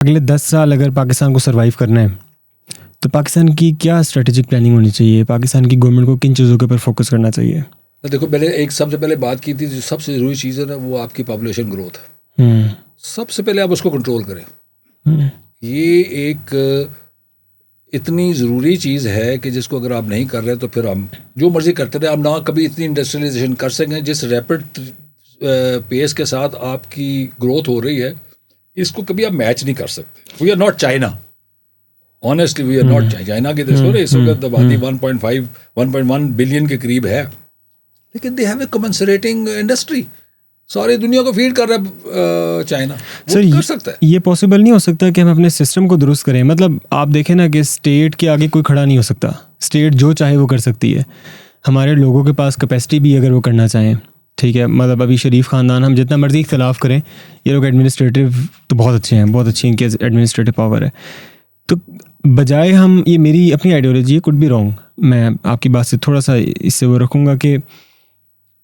اگلے 10 سال اگر پاکستان کو سروائیو کرنا ہے تو پاکستان کی کیا اسٹریٹجک پلاننگ ہونی چاہیے؟ پاکستان کی گورنمنٹ کو کن چیزوں کے اوپر فوکس کرنا چاہیے؟ دیکھو پہلے ایک سب سے پہلے بات کی تھی جو سب سے ضروری چیز ہے نا وہ آپ کی پاپولیشن گروتھ ہے. سب سے پہلے آپ اس کو کنٹرول کریں. یہ ایک اتنی ضروری چیز ہے کہ جس کو اگر آپ نہیں کر رہے تو پھر ہم جو مرضی کرتے رہے. آپ نہ کبھی اتنی انڈسٹریلائزیشن کر سکیں جس ریپڈ پیس کے ساتھ آپ کی گروتھ ہو رہی ہے اس کو کبھی آپ میچ نہیں کر سکتے. We are not China. Honestly we are not China کی دیکھو اس وقت آبادی 1.1 بلین کے قریب ہے لیکن دے ہیو اے کمنسریٹنگ انڈسٹری. ساری دنیا کو فیڈ کر رہا ہے چائنا. سر کر سکتا ہے. یہ پاسبل نہیں ہو سکتا کہ ہم اپنے سسٹم کو درست کریں. مطلب آپ دیکھیں نا کہ اسٹیٹ کے آگے کوئی کھڑا نہیں ہو سکتا. اسٹیٹ جو چاہے وہ کر سکتی ہے. ہمارے لوگوں کے پاس کیپیسٹی بھی اگر وہ کرنا چاہیں ٹھیک ہے. مطلب ابھی شریف خاندان ہم جتنا مرضی اختلاف کریں یہ لوگ ایڈمنسٹریٹو تو بہت اچھے ہیں, بہت اچھی ان کے ایڈمنسٹریٹو پاور ہے. تو بجائے ہم یہ میری اپنی آئیڈیالوجی ہے, کوڈ بی رانگ, میں آپ کی بات سے تھوڑا سا اس سے وہ رکھوں گا کہ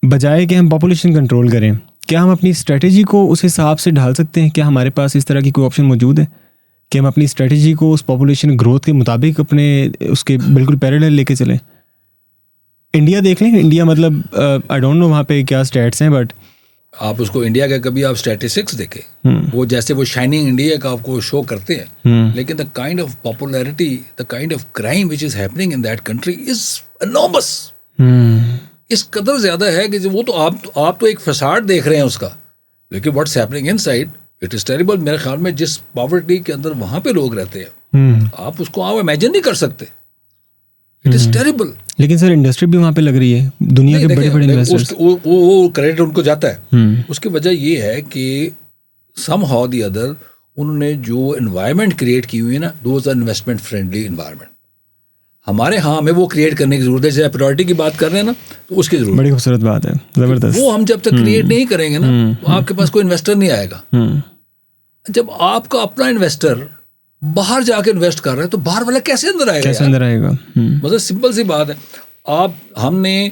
بجائے کہ ہم پاپولیشن کنٹرول کریں کیا ہم اپنی اسٹریٹجی کو اس حساب سے ڈھال سکتے ہیں؟ کیا ہمارے پاس اس طرح کی کوئی آپشن موجود ہے کہ ہم اپنی اسٹریٹجی کو اس پاپولیشن گروتھ کے مطابق اپنے اس کے بالکل پیریلل لے کے چلیں؟ انڈیا دیکھ لیں. انڈیا مطلب آئی ڈونٹ نو وہاں پہ کیا اسٹیٹس ہیں بٹ آپ اس کو انڈیا کے کبھی آپ اسٹیٹسٹکس دیکھیں وہ جیسے وہ شائننگ انڈیا کا آپ کو شو کرتے ہیں لیکن the kind of popularity the kind of crime which is happening in that country is enormous. اس قدر زیادہ ہے کہ وہ تو آپ تو ایک فساد دیکھ رہے ہیں اس کا لیکن what's happening in side it is terrible. میرے خیال میں جس پاورٹی کے اندر وہاں پہ لوگ رہتے ہیں آپ اس کو آپ امیجن نہیں کر سکتے. It is terrible. لیکن سر انڈسٹری بھی وہاں پہ لگ رہی ہے, دنیا کے بڑے بڑے انویسٹرز, وہ کریڈٹ ان کو جاتا ہے. اس کی وجہ یہ ہے کہ سم ہاؤ دی ادر انہوں نے جو انوائرمنٹ کریٹ کی ہوئی ہے نا those are investment friendly environment. ہمارے ہاں ہمیں وہ کریٹ کرنے کی ضرورت ہے. جیسے پرائرٹی کی بات کر رہے ہیں نا تو اس کی ضرورت. بڑی خوبصورت بات ہے, زبردست. وہ ہم جب تک کریٹ نہیں کریں گے نا تو آپ کے پاس کوئی انویسٹر نہیں آئے گا. جب آپ کا اپنا انویسٹر باہر جا کے انویسٹ کر رہا ہے تو باہر والا کیسے اندر آئے گا؟ کیسے اندر آئے گا؟ مطلب سمپل سی بات ہے. ہم نے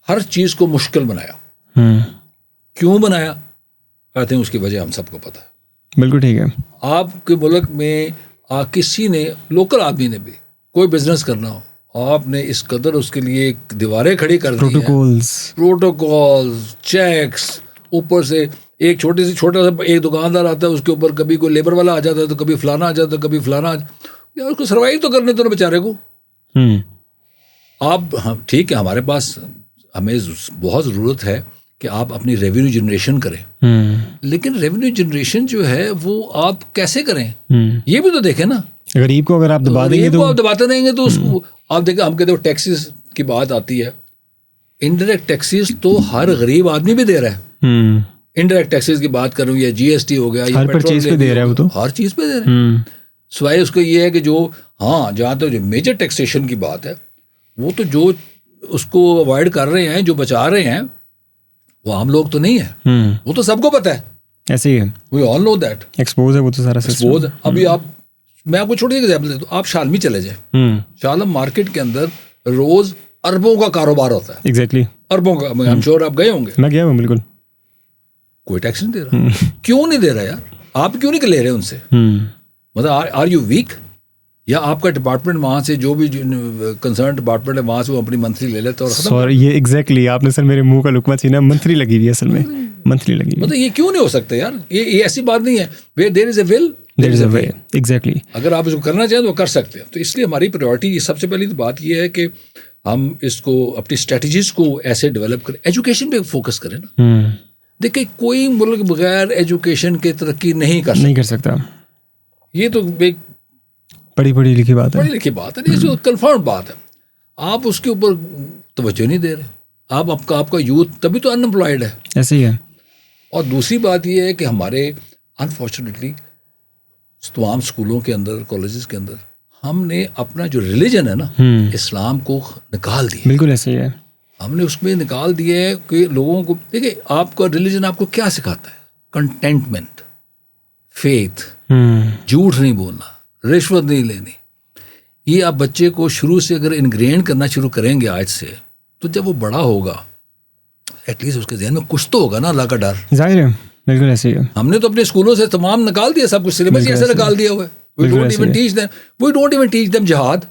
ہر چیز کو مشکل بنایا. کیوں بنایا؟ آئی تھنک اس کی وجہ ہم سب کو پتہ ہے. بالکل ٹھیک ہے. آپ کے ملک میں کسی نے لوکل آدمی نے بھی کوئی بزنس کرنا ہو آپ نے اس قدر اس کے لیے دیواریں کھڑی کر دی ہیں, پروٹوکولز, چیکس, اوپر سے ایک چھوٹا سا ایک دکاندار آتا ہے اس کے اوپر کبھی کوئی لیبر والا آ جاتا ہے تو کبھی فلانا آ جاتا ہے کبھی فلانا یار اس کو سروائیو تو کرنے تو بیچارے کو. آپ ٹھیک ہے ہمارے پاس ہمیں بہت ضرورت ہے کہ آپ اپنی ریونیو جنریشن کریں لیکن ریونیو جنریشن جو ہے وہ آپ کیسے کریں یہ بھی تو دیکھیں نا. غریب کو اگر آپ دبا دیں گے تو آپ دباتے رہیں گے تو اس کو آپ دیکھیں. ہم کہتے ہیں ٹیکسز کی بات آتی ہے, انڈائریکٹ ٹیکسز تو ہر غریب آدمی بھی دے رہا ہے. انڈائریکٹ ٹیکسز کی بات کروں یا جی ایس ٹی ہو گیا, ہر چیز پہ دے رہا ہے, وہ تو ہر چیز پہ دے رہے ہیں. سوائے اس کو یہ ہے کہ جو جہاں تک جو میجر ٹیکسیشن کی بات ہے وہ تو جو اس کو اوائڈ کر رہے ہیں جو بچا رہے ہیں وہ عام لوگ تو نہیں ہے, وہ تو سب کو پتہ ہے. ایسے ہی ہے, وی آل نو دیٹ. ایکسپوز ہے وہ تو سارا ایکسپوز. ابھی میں آپ کو چھوٹی سی ایگزامپل دیتا ہوں. آپ شالمی چلے جائیں, شالم مارکیٹ کے اندر روز اربوں کا کاروبار ہوتا ہے. ایگزیکٹلی اربوں کا. I'm sure آپ گئے ہوں گے. میں گیا ہوں بالکل. کوئی ٹیکس نہیں دے رہا. کیوں نہیں دے رہا یار؟ آپ کیوں نہیں لے رہے ان سے؟ مطلب آر یو ویک؟ یا آپ کا ڈپارٹمنٹ وہاں سے جو بھی کنسرن ڈپارٹمنٹ ہے وہاں سے وہ اپنی منتھلی لے لیتا ہے اور یہ ایگزیکٹلی آپ نے سر میرے منہ کا لقمہ چھینا. منتھلی لگی ہوئی ہے اصل میں, منتھلی لگی ہوئی. مطلب یہ کیوں نہیں ہو سکتا یار؟ یہ ایسی بات نہیں ہے. Where there is a will there is a way. Exactly. اگر آپ اس کو کرنا چاہیں تو وہ کر سکتے ہیں. تو اس لیے ہماری پرائیورٹی سب سے پہلی بات یہ ہے کہ ہم اس کو اپنی اسٹریٹجیز کو ایسے ڈیولپ کریں. ایجوکیشن پہ فوکس کریں نا. دیکھیں کوئی ملک بغیر ایجوکیشن کے ترقی نہیں کر سکتا. یہ تو ایک بڑی لکھی بات ہے. بڑی لکھی بات ہے, یہ جو کنفرم بات ہے. آپ اس کے اوپر توجہ نہیں دے رہے. آپ کا یوتھ تبھی تو ان امپلائڈ ہے. ایسے ہی ہے. اور دوسری بات یہ ہے کہ ہمارے انفارچونیٹلی تمام اسکولوں کے اندر کالجز کے اندر ہم نے اپنا جو ریلیجن ہے نا اسلام کو نکال دیا. بالکل ایسے ہی ہے. ہم نے اس میں نکال دیا ہے کہ لوگوں کو دیکھیں آپ کا ریلیجن آپ کو کیا سکھاتا ہے؟ کنٹینٹمنٹ, فیتھ, جھوٹ نہیں بولنا, رشوت نہیں لینی. یہ آپ بچے کو شروع سے اگر انگرین کرنا شروع کریں گے آج سے تو جب وہ بڑا ہوگا ایٹ لیسٹ اس کے ذہن میں کچھ تو ہوگا نا اللہ کا ڈر. ظاہر ہے بالکل ایسے ہی ہے. ہم نے تو اپنے اسکولوں سے تمام نکال دیا سب کچھ, سلیبس ایسے نکال دیا ہوا ہے. We don't even teach them جہاد.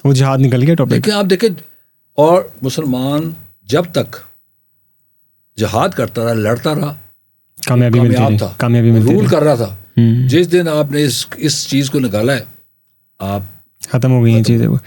وہ جہاد نکل گیا ٹاپک. لیکن آپ دیکھیں, اور مسلمان جب تک جہاد کرتا رہا, لڑتا رہا, کامیاب تھا, رول کر رہا تھا. جس دن آپ نے اس چیز کو نکالا ہے, آپ ختم ہو گئی ہیں چیزیں. وہ